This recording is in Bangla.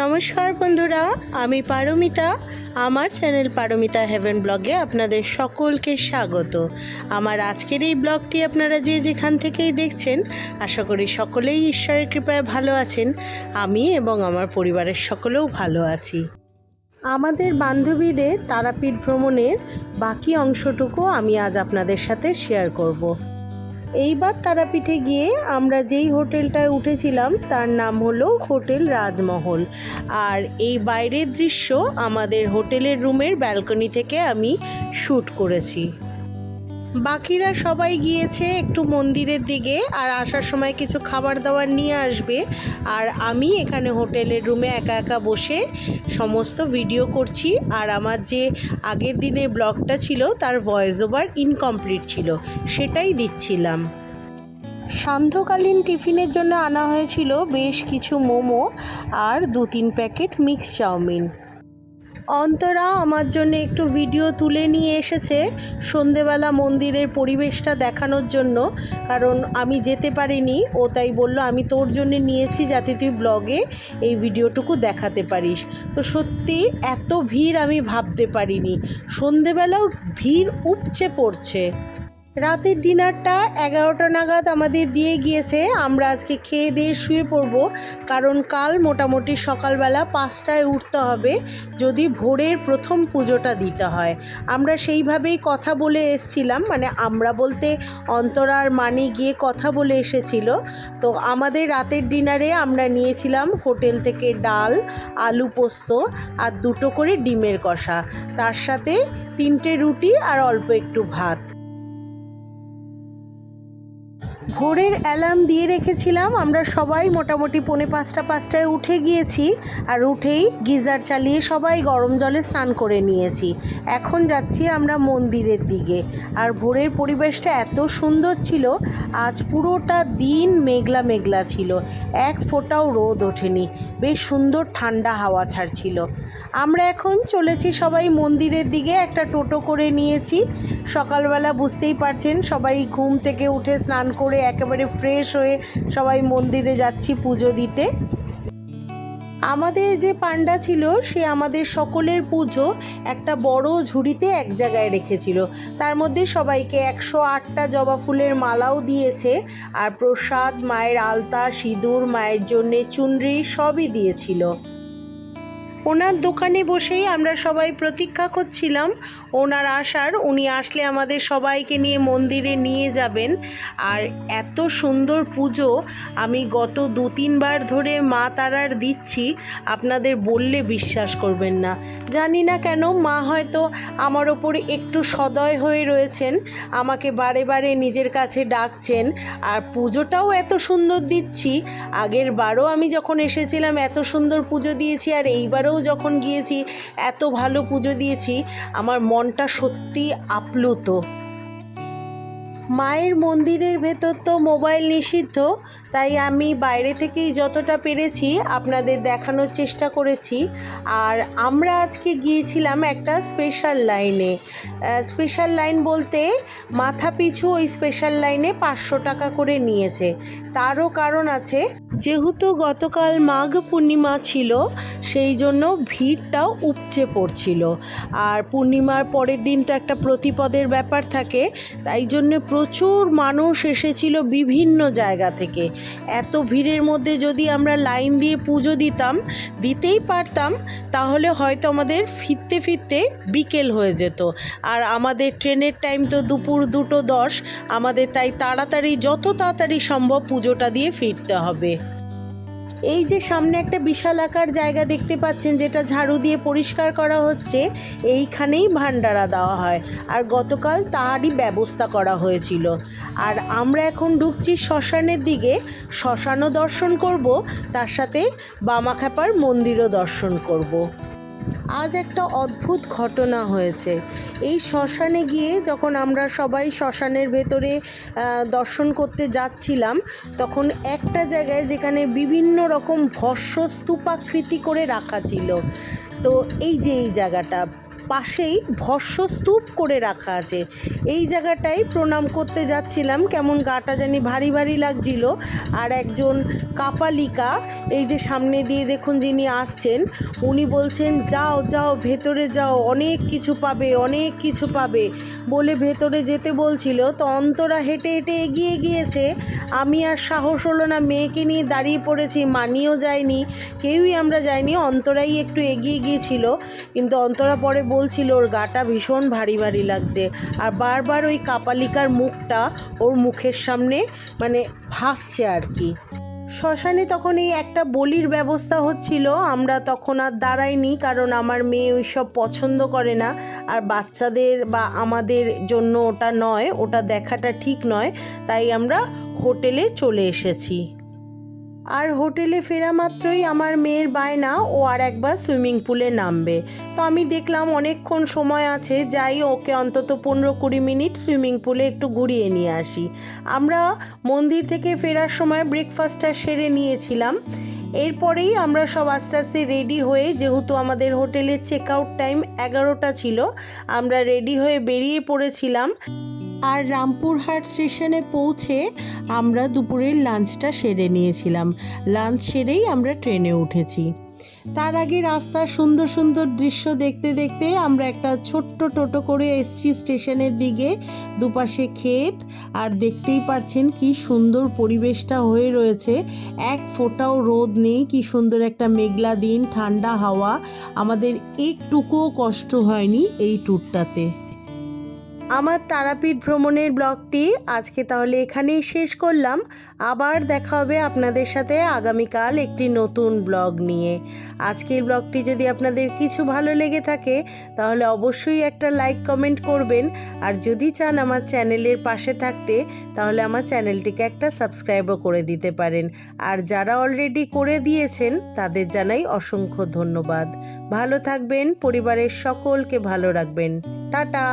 নমস্কার বন্ধুরা, আমি পারমিতা। আমার চ্যানেল পারমিতা হেভেন ব্লগে আপনাদের সকলকে স্বাগত। আমার আজকের এই ব্লগটি আপনারা যে যেখান থেকেই দেখছেন, আশা করি সকলেই ঈশ্বরের কৃপায় ভালো আছেন। আমি এবং আমার পরিবারের সকলেও ভালো আছি। আমাদের বান্ধবীদের তারাপীঠ ভ্রমণের বাকি অংশটুকু আমি আজ আপনাদের সাথে শেয়ার করব। এইবার তারাপীঠে গিয়ে আমরা যেই হোটেলটায় উঠেছিলাম তার নাম হলো হোটেল রাজমহল। আর এই বাইরের দৃশ্য আমাদের হোটেলের রুমের ব্যালকনি থেকে আমি শ্যুট করেছি। বাকিরা সবাই গিয়েছে একটু মন্দিরের দিকে, আর আসার সময় কিছু খাবার দাবার নিয়ে আসবে। আর আমি এখানে হোটেলের রুমে একা একা বসে সমস্ত ভিডিও করছি। আর আমার যে আগের দিনের ব্লগটা ছিল তার ভয়েস ওভার ইনকমপ্লিট ছিল, সেটাই দিচ্ছিলাম। সান্ধ্যকালীন টিফিনের জন্য আনা হয়েছিল বেশ কিছু মোমো আর 2-3 প্যাকেট মিক্স চাউমিন। অন্তরা আমার জন্য একটু ভিডিও তুলে নিয়ে এসেছে সন্ধেবেলা মন্দিরের পরিবেশটা দেখানোর জন্য, কারণ আমি যেতে পারিনি। ও তাই বলল আমি তোর জন্য নিয়েছি যাতে তুই ব্লগে এই ভিডিওটুকু দেখাতে পারিস। তো সত্যি এত ভিড় আমি ভাবতে পারিনি, সন্ধেবেলাও ভিড় উপচে পড়ছে। রাতের ডিনারটা 11টা নাগাদ আমাদের দিয়ে গিয়েছে। আমরা আজকে খেয়ে দিয়ে শুয়ে পড়ব, কারণ কাল মোটামুটি সকালবেলা 5টায় উঠতে হবে যদি ভোরের প্রথম পুজোটা দিতে হয়। আমরা সেইভাবেই কথা বলে এসেছিলাম, মানে আমরা বলতে অন্তরা আর মানি গিয়ে কথা বলে এসেছিল। তো আমাদের রাতের ডিনারে আমরা নিয়েছিলাম হোটেল থেকে ডাল, আলু পোস্ত আর 2টো করে ডিমের কষা, তার সাথে 3টে রুটি আর অল্প একটু ভাত। ভোরের অ্যালার্ম দিয়ে রেখেছিলাম। আমরা সবাই মোটামুটি 4:45-5টায় উঠে গিয়েছি, আর উঠেই গিজার চালিয়ে সবাই গরম জলে স্নান করে নিয়েছি। এখন যাচ্ছি আমরা মন্দিরের দিকে। আর ভোরের পরিবেশটা এত সুন্দর ছিল, আজ পুরোটা দিন মেঘলা মেঘলা ছিল, এক ফোঁটাও রোদ ওঠেনি, বেশ সুন্দর ঠান্ডা হাওয়া ছাড়ছিল। আমরা এখন চলেছি সবাই মন্দিরের দিকে। একটা টোটো করে নিয়েছি। সকালবেলা বুঝতেই পারছেন সবাই ঘুম থেকে উঠে স্নান করে একেবারে ফ্রেশ হয়ে সবাই মন্দিরে যাচ্ছি পুজো দিতে। আমাদের যে পান্ডা ছিল সে আমাদের সকলের পুজো একটা বড় ঝুড়িতে এক জায়গায় রেখেছিল। তার মধ্যে সবাইকে 108টা জবা ফুলের মালাও দিয়েছে, আর প্রসাদ, মায়ের আলতা, সিঁদুর, মায়ের জন্যে চুনরি সবই দিয়েছিল। ওনার দোকানে বসেই আমরা সবাই প্রতীক্ষা করছিলাম ওনার আসার। উনি আসলে আমাদের সবাইকে নিয়ে মন্দিরে নিয়ে যাবেন। আর এত সুন্দর পুজো আমি গত 2-3 বার ধরে মা তারার দিচ্ছি, আপনাদের বললে বিশ্বাস করবেন না। জানি না কেন মা হয়তো আমার ওপরে একটু সদয় হয়ে রয়েছেন, আমাকে বারে বারে নিজের কাছে ডাকছেন। আর পুজোটাও এত সুন্দর দিচ্ছি। আগের বারও আমি যখন এসেছিলাম এত সুন্দর পুজো দিয়েছি, আর এইবারও যখন গিয়েছি এত ভালো পুজো দিয়েছি। আমার মনটা সত্যি আপ্লুত। মায়ের মন্দিরের ভেতর তো মোবাইল নিষিদ্ধ, তাই আমি বাইরে থেকেই যতটা পেরেছি আপনাদের দেখানোর চেষ্টা করেছি। আর আমরা আজকে গিয়েছিলাম একটা স্পেশাল লাইনে। স্পেশাল লাইন বলতে মাথা পিছু ওই স্পেশাল লাইনে 500 টাকা করে নিয়েছে। তারও কারণ আছে, যেহেতু গতকাল মাঘ পূর্ণিমা ছিল সেই জন্য ভিড়টাও উপচে পড়ছিল। আর পূর্ণিমার পরের দিন তো একটা প্রতিপদের ব্যাপার থাকে, তাই জন্য প্রচুর মানুষ এসেছিল বিভিন্ন জায়গা থেকে। এত ভিড়ের মধ্যে যদি আমরা লাইন দিয়ে পুজো দিতেই পারতাম, তাহলে হয়তো আমাদের ফিরতে ফিরতে বিকেল হয়ে যেত। আর আমাদের ট্রেনের টাইম তো দুপুর 2:10, আমাদের তাই তাড়াতাড়ি যত তাড়াতাড়ি সম্ভব পুজোটা দিয়ে ফিরতে হবে। এই যে সামনে একটা বিশাল আকার জায়গা দেখতে পাচ্ছেন, যেটা ঝাড়ু দিয়ে পরিষ্কার করা হচ্ছে, এইখানেই ভান্ডারা দেওয়া হয়। আর গতকাল তারই ব্যবস্থা করা হয়েছিল। আর আমরা এখন ঢুকছি শ্মশানের দিকে। শ্মশানও দর্শন করব, তার সাথে বামাখ্যাপার মন্দিরও দর্শন করব। আজ একটা অদ্ভুত ঘটনা হয়েছে। এই শ্মশানে গিয়ে যখন আমরা সবাই শ্মশানের ভেতরে দর্শন করতে যাচ্ছিলাম, তখন একটা জায়গায় যেখানে বিভিন্ন রকম ভস্ম স্তূপাকৃতি করে রাখা ছিল। তো এই যে এই জায়গাটা পাশেই ভস্মস্তূপ করে রাখা আছে। এই জায়গাটায় প্রণাম করতে যাচ্ছিলাম, কেমন গাটা জানি ভারী ভারী লাগছিল। আর একজন কাপালিকা এই যে সামনে দিয়ে দেখুন যিনি আসছেন, উনি বলছেন যাও যাও ভেতরে যাও, অনেক কিছু পাবে, অনেক কিছু পাবে বলে ভেতরে যেতে বলছিল। তো অন্তরা হেঁটে হেঁটে এগিয়ে গিয়েছে, আমি আর সাহস হলো না, মেয়েকে নিয়ে দাঁড়িয়ে পড়েছি, মানিও যায়নি, কেউই আমরা যাইনি, অন্তরাই একটু এগিয়ে গিয়েছিল। কিন্তু অন্তরা পরে বলছিল ওর গাটা ভীষণ ভারী ভারী লাগছে, আর বারবার ওই কাপালিকার মুখটা ওর মুখের সামনে মানে ভাসছে আর কি। শ্মশানে তখন এই একটা বলির ব্যবস্থা হচ্ছিল, আমরা তখন আর দাঁড়াইনি, কারণ আমার মেয়ে ওই সব পছন্দ করে না, আর বাচ্চাদের বা আমাদের জন্য ওটা নয়, ওটা দেখাটা ঠিক নয়, তাই আমরা হোটেলে চলে এসেছি। আর হোটেলে ফেরা মাত্রই আমার মেয়ের বায়না ও আর একবার সুইমিং পুলে নামবে। তো আমি দেখলাম অনেকক্ষণ সময় আছে, যাই ওকে অন্তত 15-20 মিনিট সুইমিং পুলে একটু ঘুরিয়ে নিয়ে আসি। আমরা মন্দির থেকে ফেরার সময় ব্রেকফাস্টটা সেরে নিয়েছিলাম। এরপরেই আমরা সব আস্তে আস্তে রেডি হয়ে, যেহেতু আমাদের হোটেলের চেক আউট টাইম 11টা ছিল, আমরা রেডি হয়ে বেরিয়ে পড়েছিলাম। আর রামপুরহাট স্টেশনে পৌঁছে আমরা দুপুরের লাঞ্চটা সেরে নিয়েছিলাম। লাঞ্চ সেরেই আমরা ট্রেনে উঠেছি। তার আগে রাস্তার সুন্দর সুন্দর দৃশ্য দেখতে দেখতে আমরা একটা ছোট্ট টোটো করে এসেছি স্টেশনের দিকে। দুপাশে ক্ষেত, আর দেখতেই পাচ্ছেন কি সুন্দর পরিবেশটা হয়ে রয়েছে, এক ফোঁটাও রোদ নেই, কি সুন্দর একটা মেঘলা দিন, ঠান্ডা হাওয়া, আমাদের একটুকুও কষ্ট হয়নি এই ট্যুরটাতে। আমার তারাপীঠ ভ্রমণের ব্লগটি আজকে তাহলে এখানেই শেষ করলাম। আবার দেখা হবে আপনাদের সাথে আগামীকাল একটি নতুন ব্লগ নিয়ে। আজকের ব্লগটি যদি আপনাদের কিছু ভালো লেগে থাকে তাহলে অবশ্যই একটা লাইক কমেন্ট করবেন, আর যদি চান আমার চ্যানেলের পাশে থাকতে তাহলে আমার চ্যানেলটিকে একটা সাবস্ক্রাইবও করে দিতে পারেন। আর যারা অলরেডি করে দিয়েছেন তাদের জানাই অসংখ্য ধন্যবাদ। ভালো থাকবেন, পরিবারের সকলকে ভালো রাখবেন। টাটা।